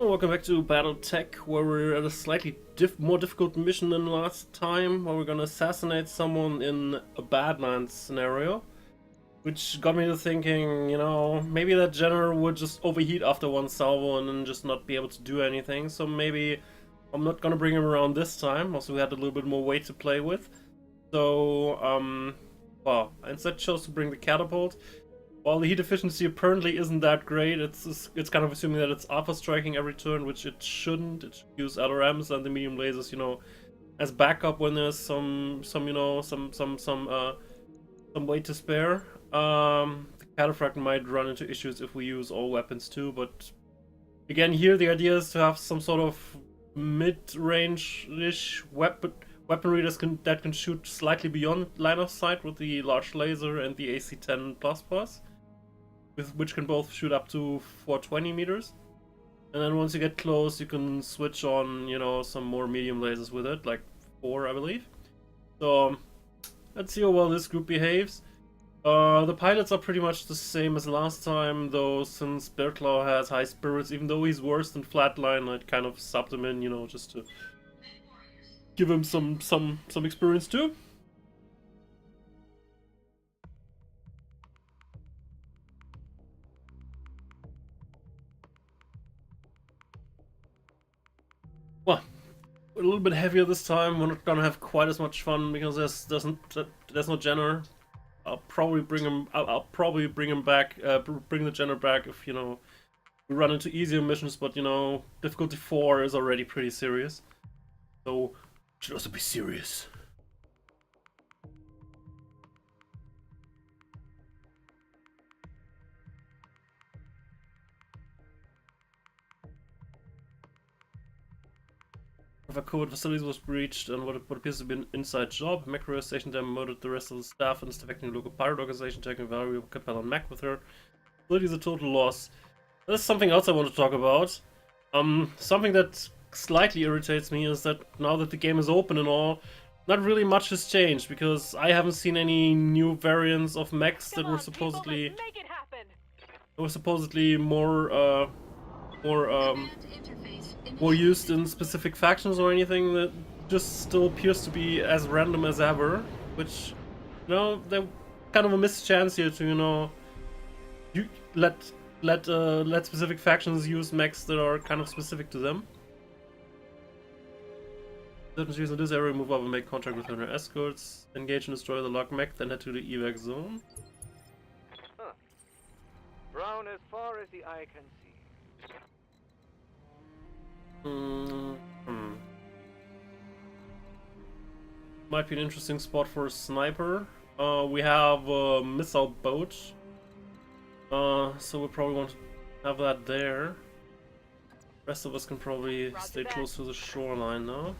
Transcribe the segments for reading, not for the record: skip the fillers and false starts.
Welcome back to BattleTech, where we're at a slightly more difficult mission than last time, where we're gonna assassinate someone in a Badlands scenario. Which got me to thinking, you know, maybe that general would just overheat after one salvo and then just not be able to do anything, so maybe I'm not gonna bring him around this time. Also, we had a little bit more weight to play with. So, well, I instead chose to bring the catapult. While the heat efficiency apparently isn't that great, it's kind of assuming that it's alpha striking every turn, which it shouldn't. It should use LRMs and the medium lasers, you know, as backup when there's some weight to spare. The cataphract might run into issues if we use all weapons too, but again, here the idea is to have some sort of mid-range-ish weaponry that can shoot slightly beyond line of sight with the large laser and the AC-10++. Which can both shoot up to 420 meters. And then once you get close, you can switch on, you know, some more medium lasers with it, like 4, I believe. So, let's see how well this group behaves. The pilots are pretty much the same as last time, though since Bearclaw has high spirits, even though he's worse than Flatline, I'd kind of subbed him in, you know, just to give him some experience too. Well, a little bit heavier this time. We're not gonna have quite as much fun because there's no Jenner. I'll probably bring him. I'll probably bring him back. Bring the Jenner back if, you know, we run into easier missions. But, you know, difficulty 4 is already pretty serious, so it should also be serious. If a covert facility was breached and what appears to be an inside job, Mech station then murdered the rest of the staff and is defecting the local pirate organization, taking valuable Capella and Mech with her. Facility is a total loss. There's something else I want to talk about. Something that slightly irritates me is that now that the game is open and all, not really much has changed, because I haven't seen any new variants of mechs that were supposedly more used in specific factions or anything. That just still appears to be as random as ever, which, you know, they're kind of a missed chance here to, you know, you let specific factions use mechs that are kind of specific to them. Certain in this area, move up and make contact with her escorts, engage and destroy the lock mech, then head to the evac zone. Huh. Brown as far as the eye can see. Might be an interesting spot for a sniper. We have a missile boat, so we probably want to have that there. The rest of us can probably stay close to the shoreline now.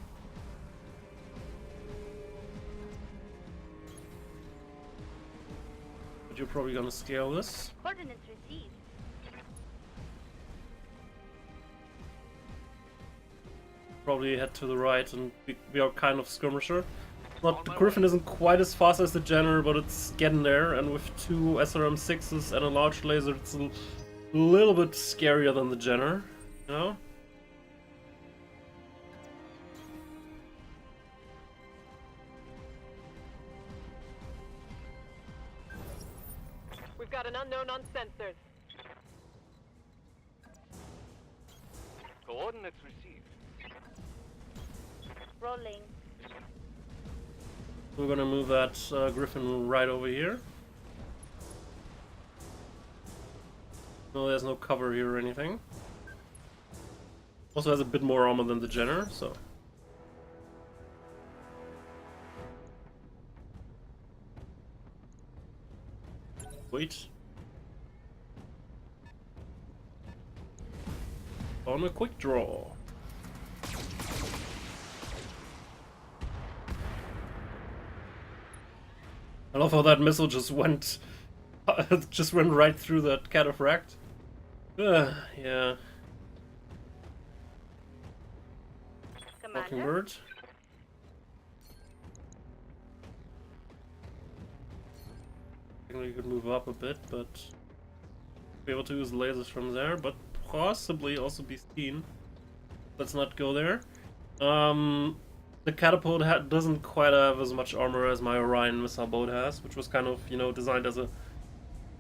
But you're probably gonna scale this. Coordinates received. Probably head to the right and we are kind of skirmisher. Not, the Griffin isn't quite as fast as the Jenner, but it's getting there, and with 2 SRM-6s and a large laser, it's a little bit scarier than the Jenner, you know? We've got an unknown on sensors. Coordinates received. Rolling. We're gonna move that Griffin right over here. No, there's no cover here or anything. Also has a bit more armor than the Jenner, so. Wait. On a quick draw. I love how that missile just went right through that cataphract. Yeah. Mockingbird. Technically you could move up a bit, but be able to use lasers from there, but possibly also be seen. Let's not go there. The catapult doesn't quite have as much armor as my Orion missile boat has, which was kind of, you know, designed as a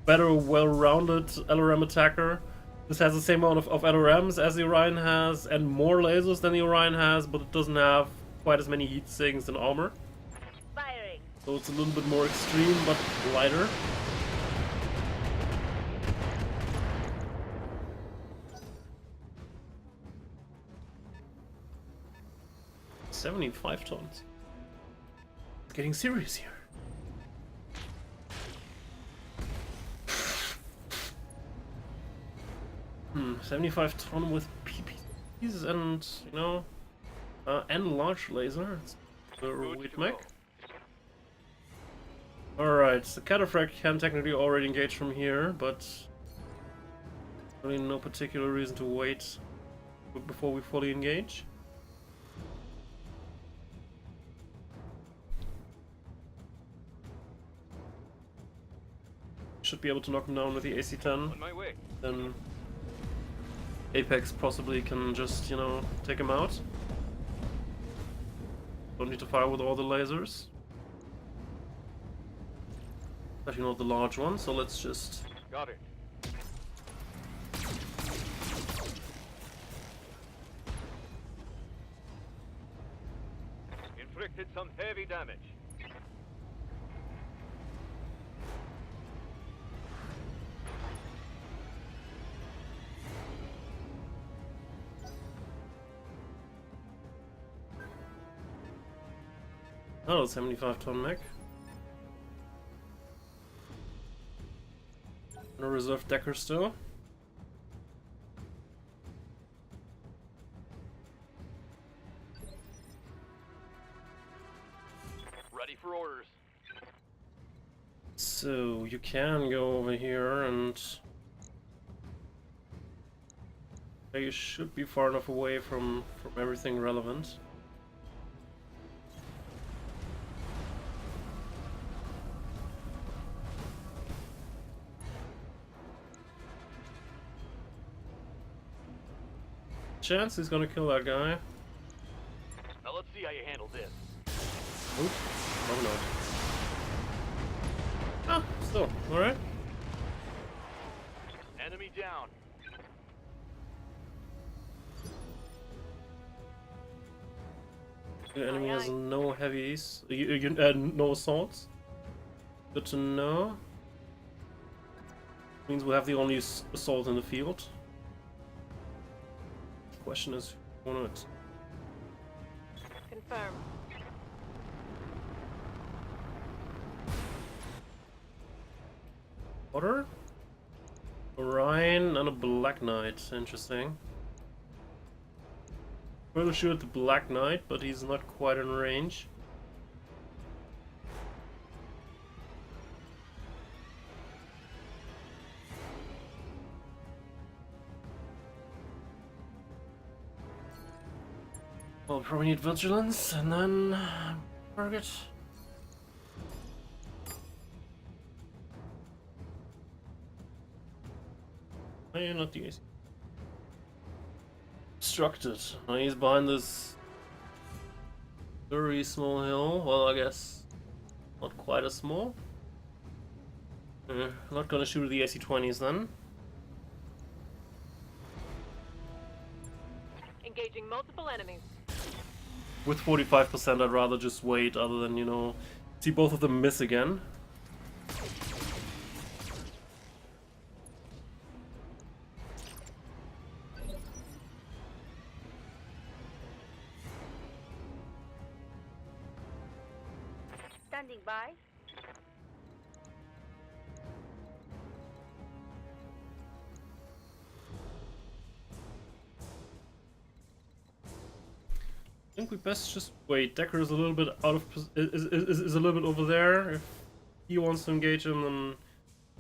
better, well-rounded LRM attacker. This has the same amount of LRMs as the Orion has, and more lasers than the Orion has, but it doesn't have quite as many heat sinks and armor. Firing. So it's a little bit more extreme, but lighter. $75 tons. It's getting serious here. 75 ton with PPs and, you know, and large laser. It's the weight mech. Alright, the Cataphract can technically already engage from here, but really no particular reason to wait before we fully engage. Should be able to knock him down with the AC-10. On my way. Then Apex possibly can just, you know, take him out. Don't need to fire with all the lasers. Especially not the large one, so let's just... Got it. Inflicted some heavy damage. Oh, 75 ton mech. No reserve decker still. Ready for orders. So you can go over here and you should be far enough away from everything relevant. Chance he's gonna kill that guy. Now let's see how you handle this. Oop, probably not. Ah, still, alright. Enemy down. The enemy has no heavies, no assaults. Good to know. Means we have the only assault in the field. Question is, who won it? Confirm. Water? Orion and a Black Knight. Interesting. Further shoot the Black Knight, but he's not quite in range. Well, probably need vigilance and then target. Hey, not the AC. Obstructed. He's behind this very small hill. Well, I guess not quite as small. Not gonna shoot the AC-20s then. Engaging multiple enemies. With 45%, I'd rather just wait, other than, you know, see both of them miss again. Standing by. I think we best just wait. Decker is a little bit out of is a little bit over there. If he wants to engage him, then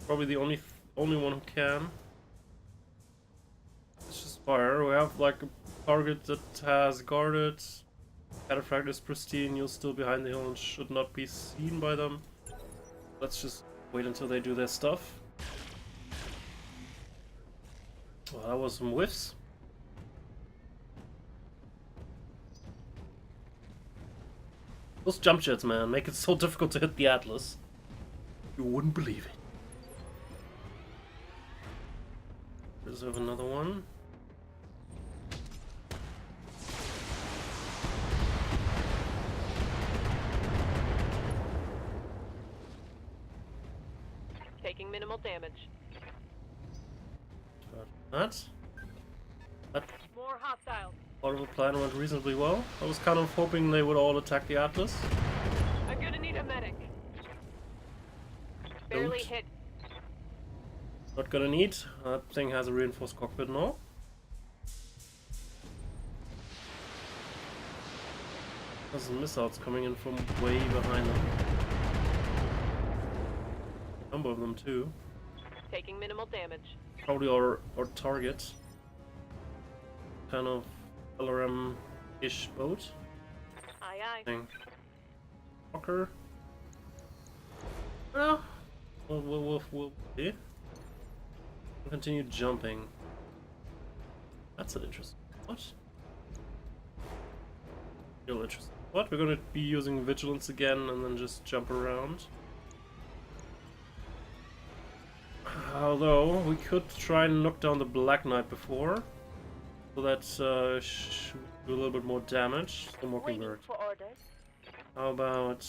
probably the only one who can. Let's just fire. We have like a target that has guarded. Cataphract is pristine. You're still behind the hill and should not be seen by them. Let's just wait until they do their stuff. Well, that was some whiffs. Those jump jets, man, make it so difficult to hit the Atlas. You wouldn't believe it. Reserve another one. Taking minimal damage. That More hostiles. part of the plan went reasonably well. I was kind of hoping they would all attack the Atlas. I'm gonna need a medic. Barely Don't. hit. Not gonna need. That thing has a reinforced cockpit now. There's some missiles coming in from way behind them. A number of them too. Taking minimal damage. Probably our target. Kind of LRM-ish boat. Aye aye. Thing. Walker. Well, we'll see. Continue jumping. That's an interesting. What? Real interesting. What? We're gonna be using vigilance again and then just jump around. Although we could try and knock down the Black Knight before, so that should do a little bit more damage. The Mockingbird. For orders. How about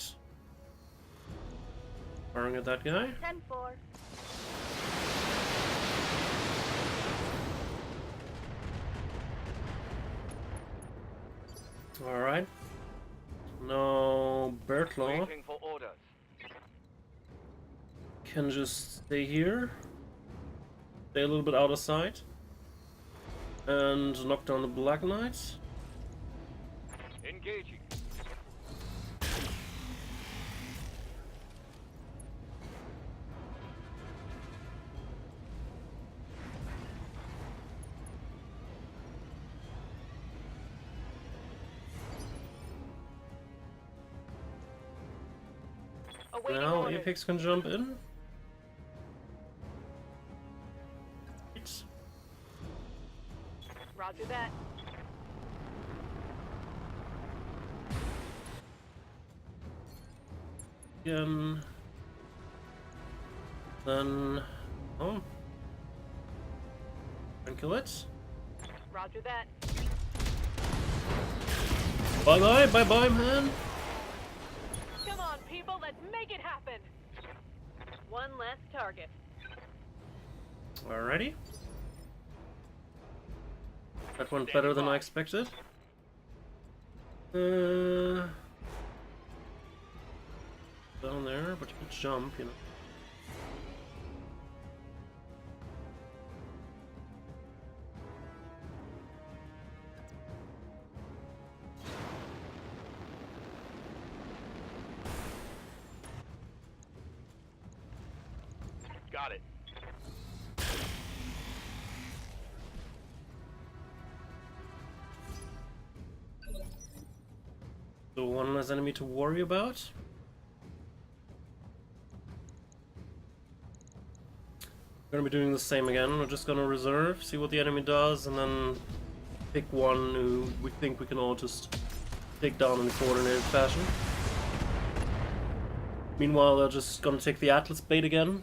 firing at that guy? 10-4. All right. Now Bertlaw Waiting for orders. can just stay here, stay a little bit out of sight, and knock down the Black Knight. Engaging. Awaiting Now orders. Apex can jump in. Roger that. Again. Then, oh, and kill it. Roger that. Bye bye, bye bye, man. Come on, people, let's make it happen. One last target. Alrighty. That went better than I expected. Down there, but you can jump, you know. Got it. So one less enemy to worry about. We're gonna be doing the same again. We're just gonna reserve, see what the enemy does, and then pick one who we think we can all just take down in a coordinated fashion. Meanwhile, they're just gonna take the Atlas bait again.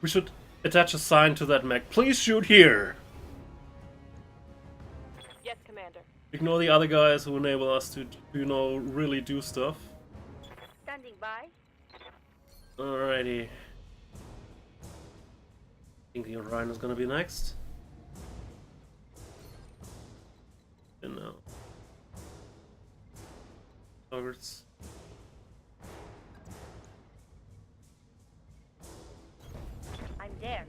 We should attach a sign to that mech. Please shoot here. Yes, Commander. Ignore the other guys who enable us to, you know, really do stuff. Standing by. Alrighty. I think the Orion is gonna be next. And now. Targets. I'm there.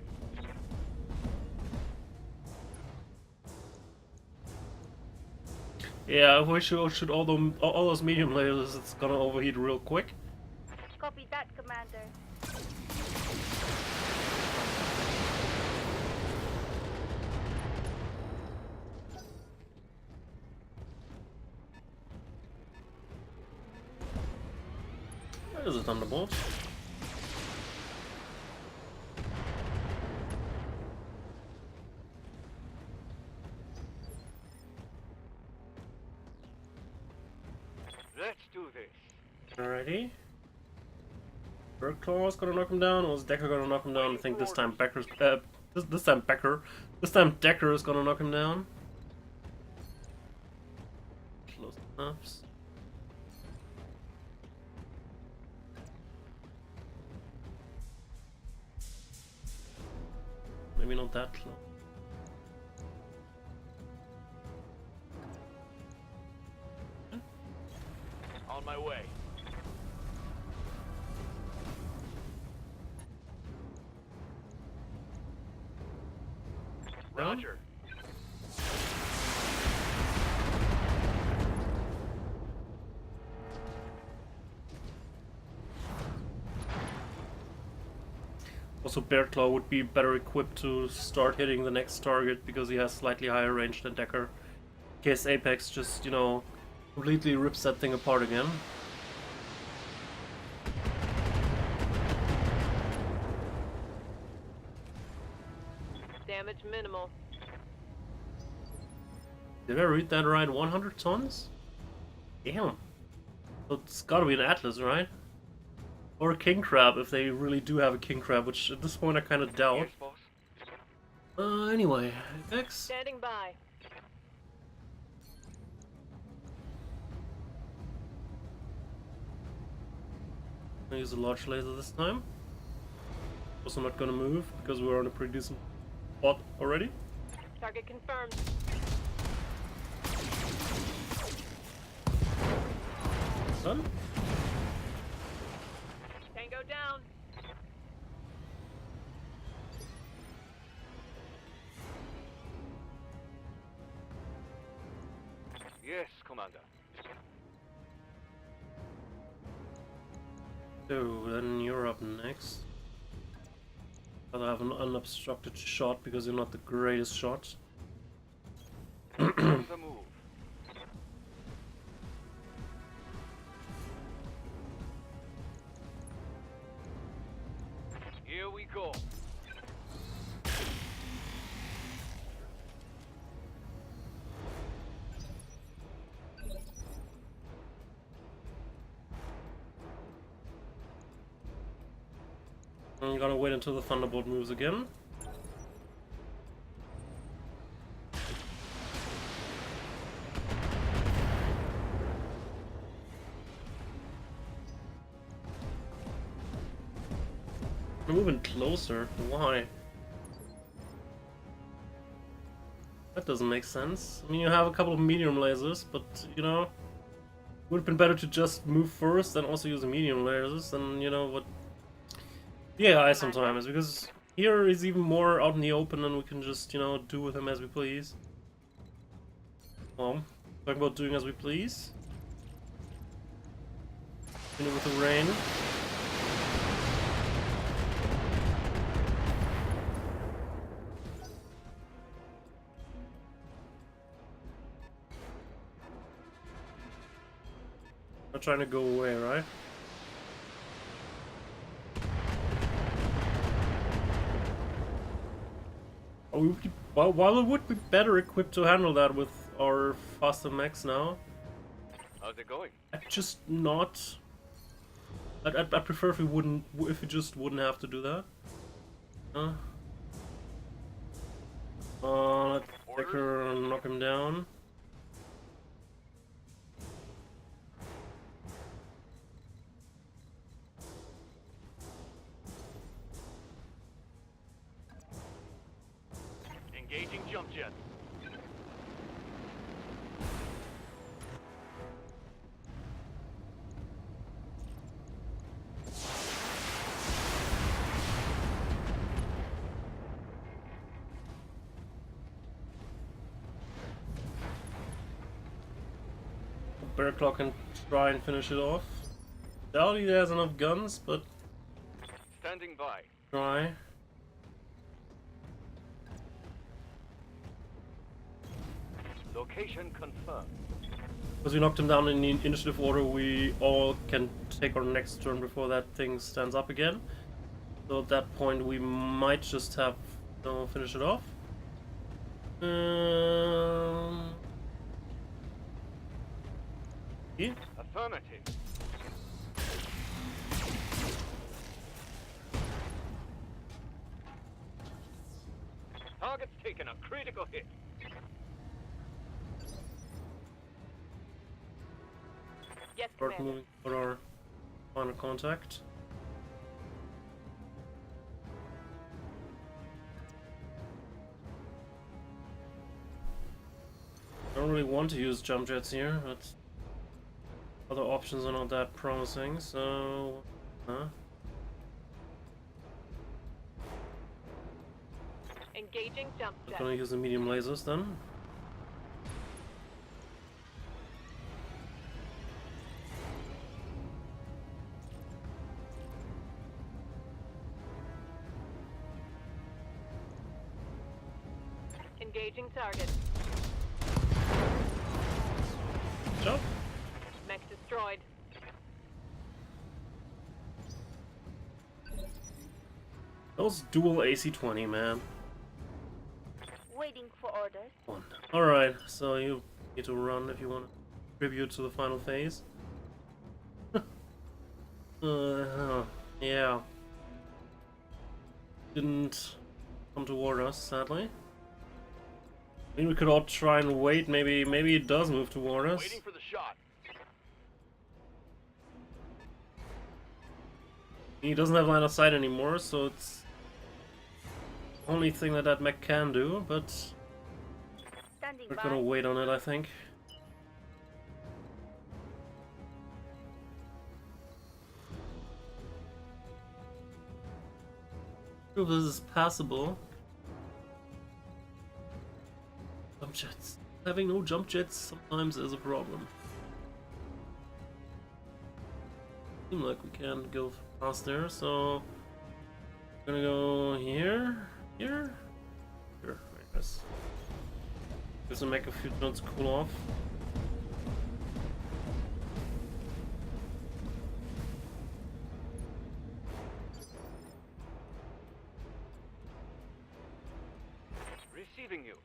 Yeah, we should all those medium lasers. It's gonna overheat real quick. Copy that, Commander. There's a thunderbolt. Alrighty. Claw's gonna knock him down, or is Decker gonna knock him down? I think this time Becker's this time Decker is gonna knock him down. Close enough. Maybe not that close. On my way. Roger. Also, Bearclaw would be better equipped to start hitting the next target because he has slightly higher range than Decker. In case Apex just, you know, completely rips that thing apart again. Damage minimal. Did I read that right? 100 tons? Damn. So it's gotta be an Atlas, right? Or a King Crab, if they really do have a King Crab, which at this point I kind of doubt. Yes, boss. Anyway, Apex. Standing by. I'm gonna use a large laser this time. Also not gonna move because we're on a pretty decent spot already. Target confirmed. Done. Tango down. Yes, Commander. So then you're up next. I'll have an unobstructed shot because you're not the greatest shot. On the move. Here we go. I'm gonna wait until the Thunderbolt moves again. We're moving closer. Why? That doesn't make sense. I mean, you have a couple of medium lasers, but you know, it would have been better to just move first and also use the medium lasers. And you know what? Yeah, I sometimes, because here is even more out in the open and we can just, you know, do with him as we please. Well, talking about doing as we please. You know, with the rain. Not trying to go away, right? While it would be better equipped to handle that with our faster mechs now, How's it going? I'd just not. I'd prefer if we just wouldn't have to do that. Let Decker knock him down. Engaging jump jet. Bearclaw can try and finish it off. Doubt he has enough guns, but Standing by. try. Location confirmed. Because we knocked him down in the initiative order, we all can take our next turn before that thing stands up again. So at that point we might just have finish it off. Yeah. Affirmative. Target's taken a critical hit. Yes, Start Commander. moving for our final contact. I don't really want to use jump jets here, but other options are not that promising, so... Engaging jump I'm jet. gonna use the medium lasers then. Engaging target. Jump! Mech destroyed. Those dual AC-20, man. Waiting for orders. One. Alright, so you need to run if you want to contribute to the final phase. Yeah. Didn't come toward us, sadly. I mean, we could all try and wait. Maybe it does move toward us. Waiting for the shot. He doesn't have line of sight anymore, so it's the only thing that mech can do, but Standing we're by. gonna wait on it, I think. If this is passable. Jump jets. Having no jump jets sometimes is a problem. Seems like we can't go past there, so we're gonna go here, here, I guess. Just to make a few turns cool off. Receiving you.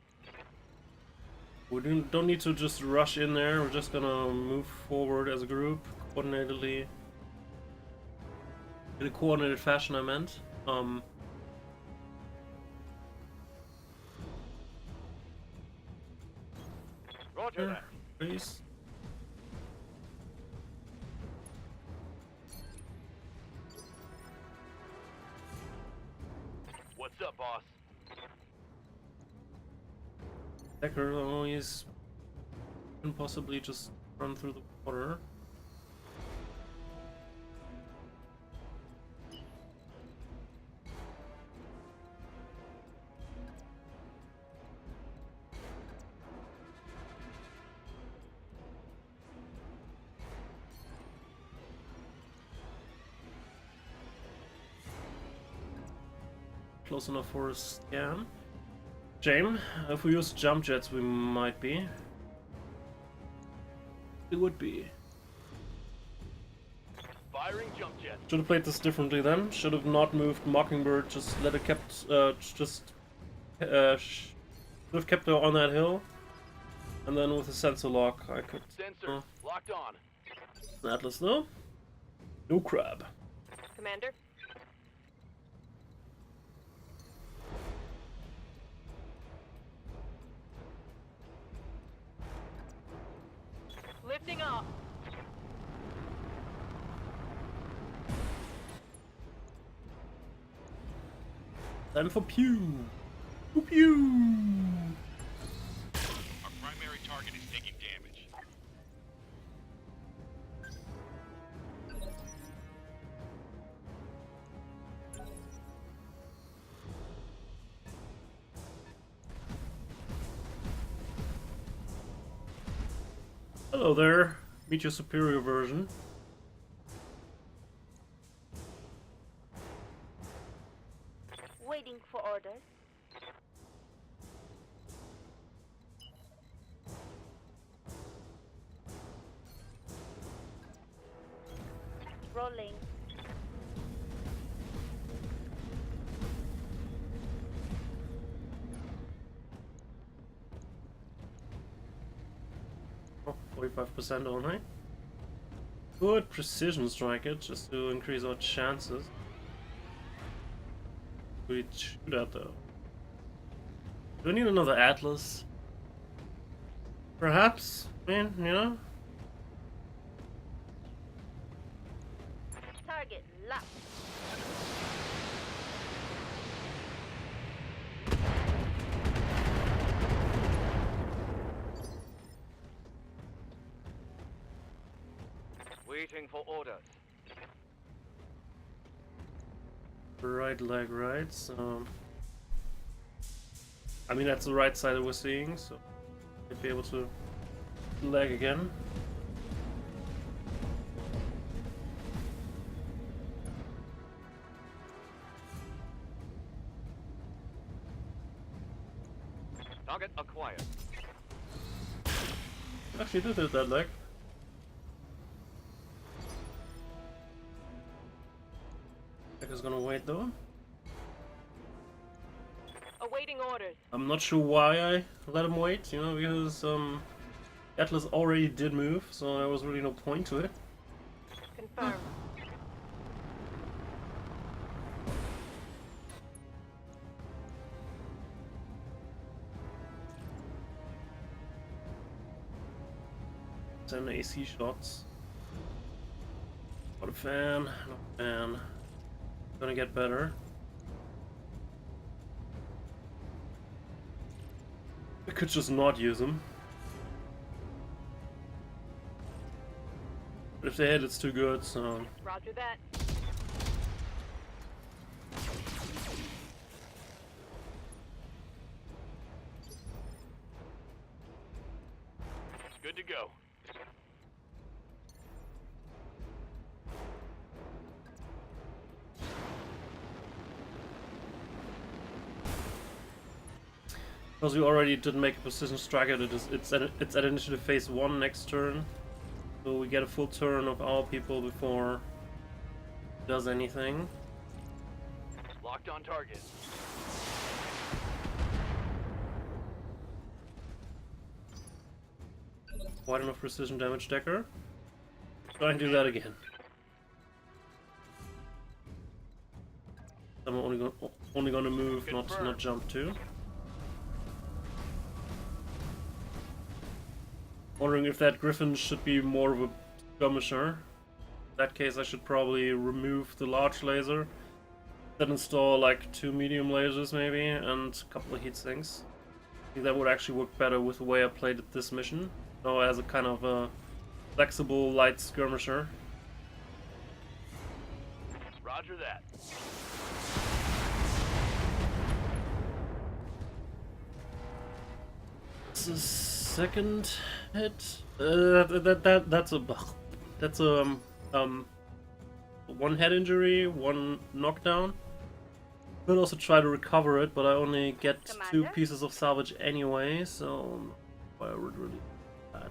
We don't need to just rush in there. We're just gonna move forward as a group, coordinatedly. In a coordinated fashion, I meant. Roger Here, that. please. What's up, boss? Decker, oh, he's can possibly just run through the water. Close enough for a scan. Shame. If we use jump jets, we might be. It would be. Firing jump jet. Should have played this differently then. Should have not moved Mockingbird. Just let it kept. Should have kept her on that hill. And then with a sensor lock, I could. Sensor locked on. Atlas though. No crab. Commander. Lifting off. Time for pew. Pew pew. Our primary target is taking damage. Hello there. Meet your superior version. Waiting for orders. Rolling. Oh, 45% only. Good precision strike it, just to increase our chances. We shoot at though. Do I need another Atlas? Perhaps? I mean, you know? Target locked. Waiting for orders. Right leg, right? So... I mean, that's the right side that we're seeing, so... I'd be able to... leg again. Target acquired. Actually did it that leg. Is gonna wait though. Awaiting orders. I'm not sure why I let him wait, you know, because Atlas already did move, so there was really no point to it. Confirmed. Send AC shots. Not a fan, not a fan. Gonna get better. I could just not use them. But if they hit, it's too good, so... Roger that. Good to go. Because we already didn't make a precision strike at it, it's at initiative phase 1 next turn. So we get a full turn of our people before it does anything. Locked on target. Quite enough precision damage decker. Try and do that again. I'm only gonna move, not jump too. Wondering if that Griffin should be more of a skirmisher. In that case, I should probably remove the large laser, then install like 2 medium lasers maybe, and a couple of heat sinks. I think that would actually work better with the way I played this mission. So as a kind of a flexible light skirmisher. Roger that. It's a second hit. That's a one head injury, one knockdown. Could also try to recover it, but I only get Commander? 2 pieces of salvage anyway, so why I would really do that.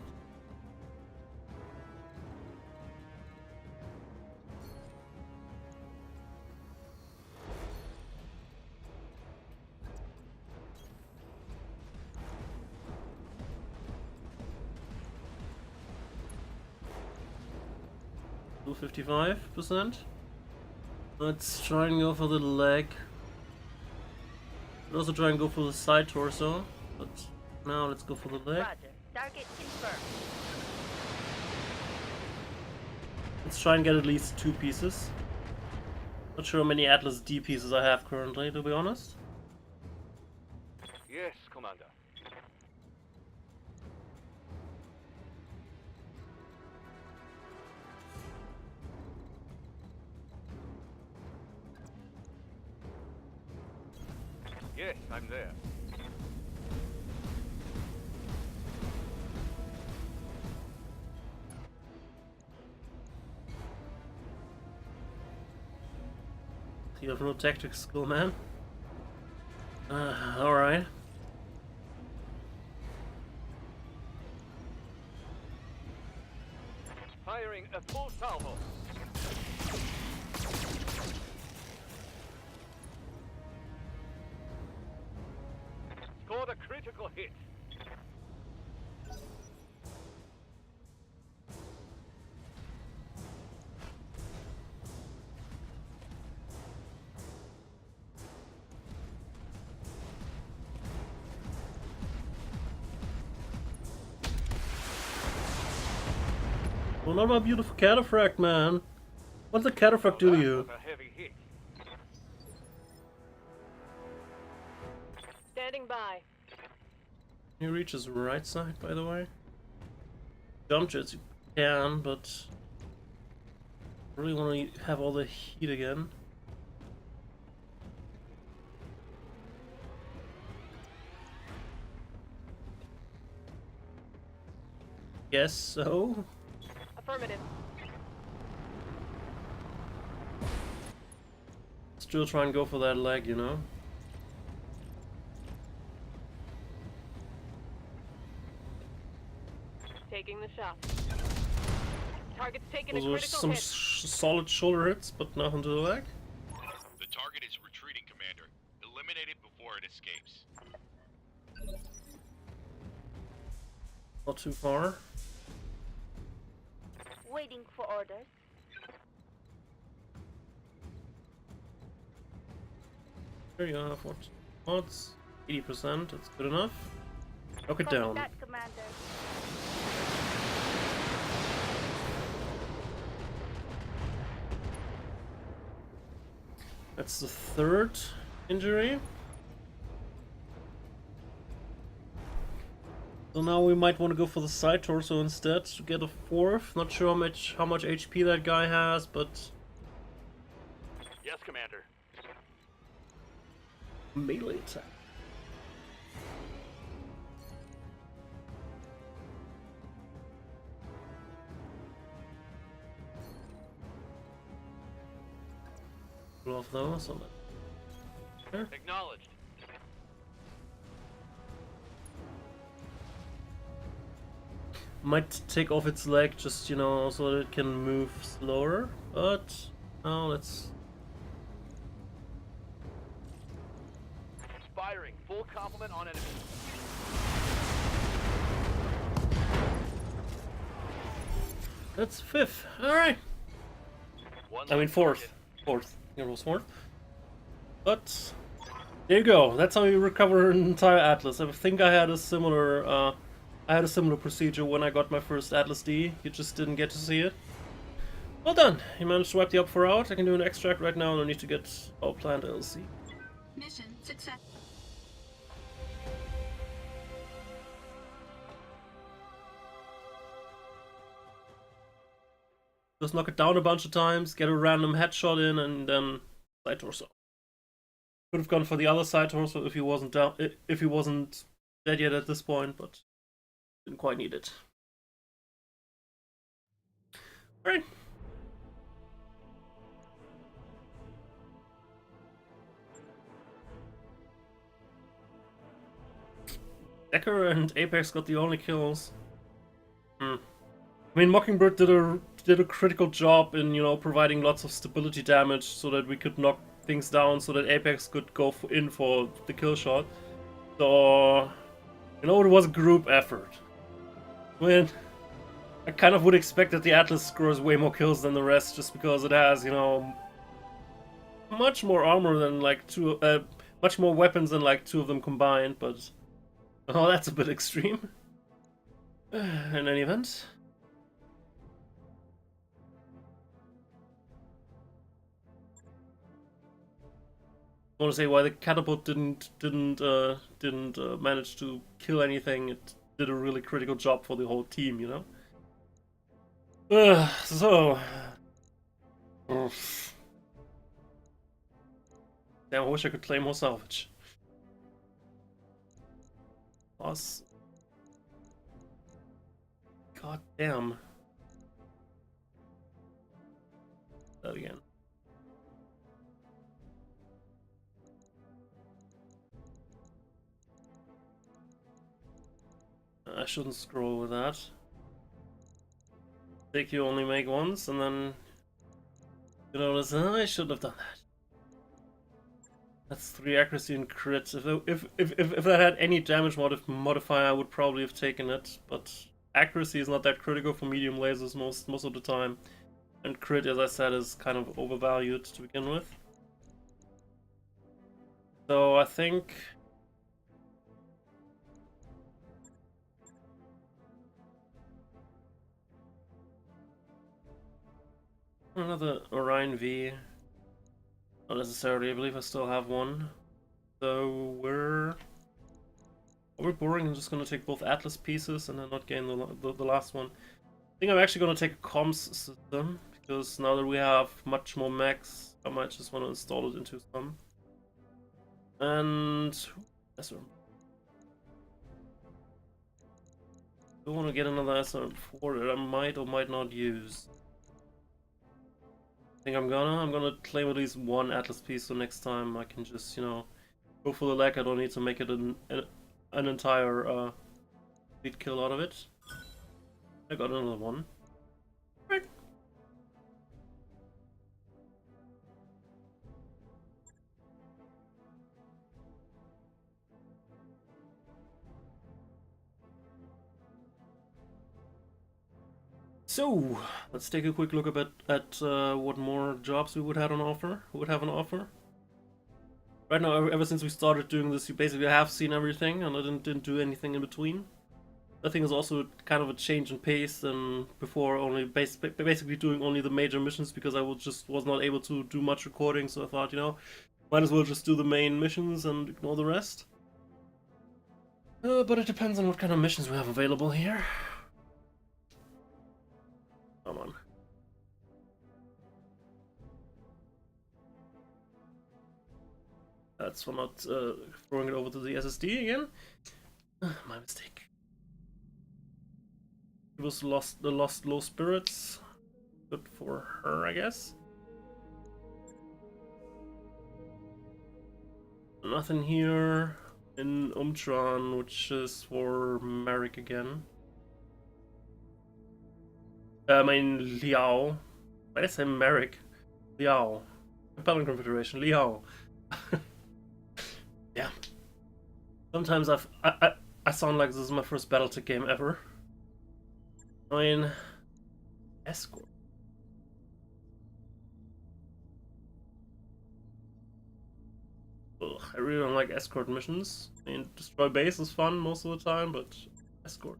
Do 55%. Let's try and go for the leg. We'll also try and go for the side torso, but now let's go for the leg. Roger. Target confirmed. Let's try and get at least 2 pieces. Not sure how many Atlas D pieces I have currently, to be honest. Yes, Commander. Yes, I'm there. You have no tactics skill, man. Alright. Firing a full salvo. Scored a critical hit. Well, not my beautiful cataphract, man. What's a cataphract do to That you? was a heavy hit. Standing by. Can you reach his right side, by the way? Jump jets you can, but I really want to have all the heat again. Guess so. Affirmative. Still try and go for that leg, you know? Taking the shot. Target's taking Those a were critical some hit. solid shoulder hits, but nothing to the leg. The target is retreating, Commander. Eliminate it before it escapes. Not too far. Waiting for orders. There you have what odds. 80%, that's good enough. Knock it Copy down. that, Commander. That's the third injury. So now we might want to go for the side torso instead to get a fourth. Not sure how much HP that guy has, but Yes, Commander. melee attack. Pull off those on that. Acknowledged. Might take off its leg just, you know, so that it can move slower, but now let's. Firing. Full complement on enemy. That's fifth. Alright. One I mean left fourth. target. Fourth. It was fourth. But there you go. That's how you recover an entire Atlas. I think I had a similar procedure when I got my first Atlas D. You just didn't get to see it. Well done. You managed to wipe the up 4 out. I can do an extract right now. No need to get all plant LC. Mission success. Just knock it down a bunch of times, get a random headshot in, and then side torso. Could have gone for the other side torso if he wasn't down, if he wasn't dead yet at this point, but didn't quite need it. All right. Decker and Apex got the only kills. I mean, Mockingbird did a critical job in, you know, providing lots of stability damage so that we could knock things down, so that Apex could go in for the kill shot. So, you know, it was a group effort. I mean, I kind of would expect that the Atlas scores way more kills than the rest, just because it has, you know, much more armor than like much more weapons than like 2 of them combined. But oh, that's a bit extreme. In any event. I want to say why the catapult didn't manage to kill anything. It did a really critical job for the whole team, you know. So, damn, I wish I could claim more salvage. Boss. God damn. That again. I shouldn't scroll with that. Take you only make once, and then you notice, I should have done that. That's 3 accuracy and crit. If that had any damage modifier, I would probably have taken it. But accuracy is not that critical for medium lasers most of the time, and crit, as I said, is kind of overvalued to begin with. So I think. Another Orion V. Not necessarily, I believe I still have one. So we're boring. I'm just gonna take both Atlas pieces and then not gain the last one. I think I'm actually gonna take a comms system because now that we have much more mechs, I might just want to install it into some. And SRM. I want to get another SRM4 that I might or might not use. I think I'm gonna claim at least one Atlas piece, so next time I can just, you know, go for the leg. I don't need to make it an entire lead kill out of it. I got another one. Right. So let's take a quick look at what more jobs we would have on offer. Right now, ever since we started doing this, you basically have seen everything, and I didn't do anything in between. I think it's also kind of a change in pace than before, only basically doing only the major missions because I was not able to do much recording, so I thought, you know, might as well just do the main missions and ignore the rest. But it depends on what kind of missions we have available here. Come on. That's for not throwing it over to the SSD again. My mistake. It was the lost low spirits. Good for her, I guess. Nothing here in Umtron, which is for Merrick again. I mean Liao. Why did I say Merrick? Liao. Battle Confederation. Liao. Yeah. Sometimes I sound like this is my first BattleTech game ever. I mean, escort. Ugh, I really don't like escort missions. I mean, destroy base is fun most of the time, but escort.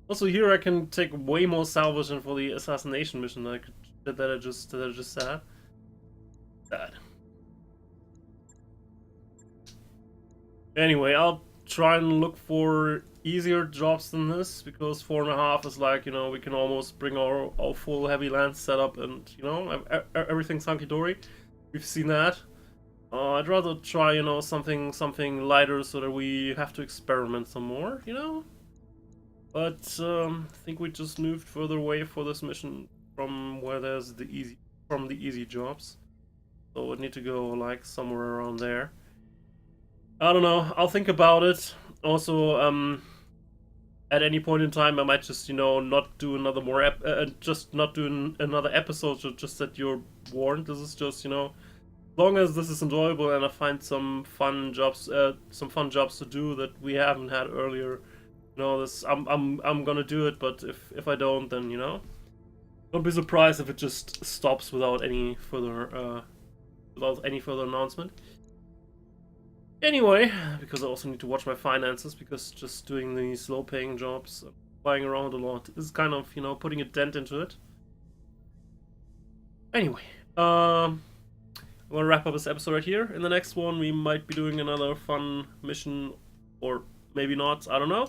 Also, here I can take way more salvage than for the assassination mission that I just said. Bad. Anyway, I'll try and look for easier jobs than this, because 4.5 is like, you know, we can almost bring our full heavy lance setup and, you know, everything's hunky-dory. We've seen that. I'd rather try, you know, something lighter so that we have to experiment some more, you know? But I think we just moved further away for this mission from where there's the easy jobs. So I need to go like somewhere around there. I don't know, I'll think about it. Also, at any point in time I might just, you know, not do another just not do another episode, so just that you're warned. This is just, you know, as long as this is enjoyable and I find some fun jobs to do that we haven't had earlier, you know, this I'm gonna do it. But if I don't, then, you know, don't be surprised if it just stops without any further announcement. Anyway, because I also need to watch my finances, because just doing these low-paying jobs, flying around a lot, is kind of, you know, putting a dent into it. Anyway, I'm gonna wrap up this episode right here. In the next one, we might be doing another fun mission, or maybe not, I don't know.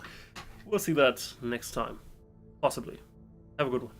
We'll see that next time. Possibly. Have a good one.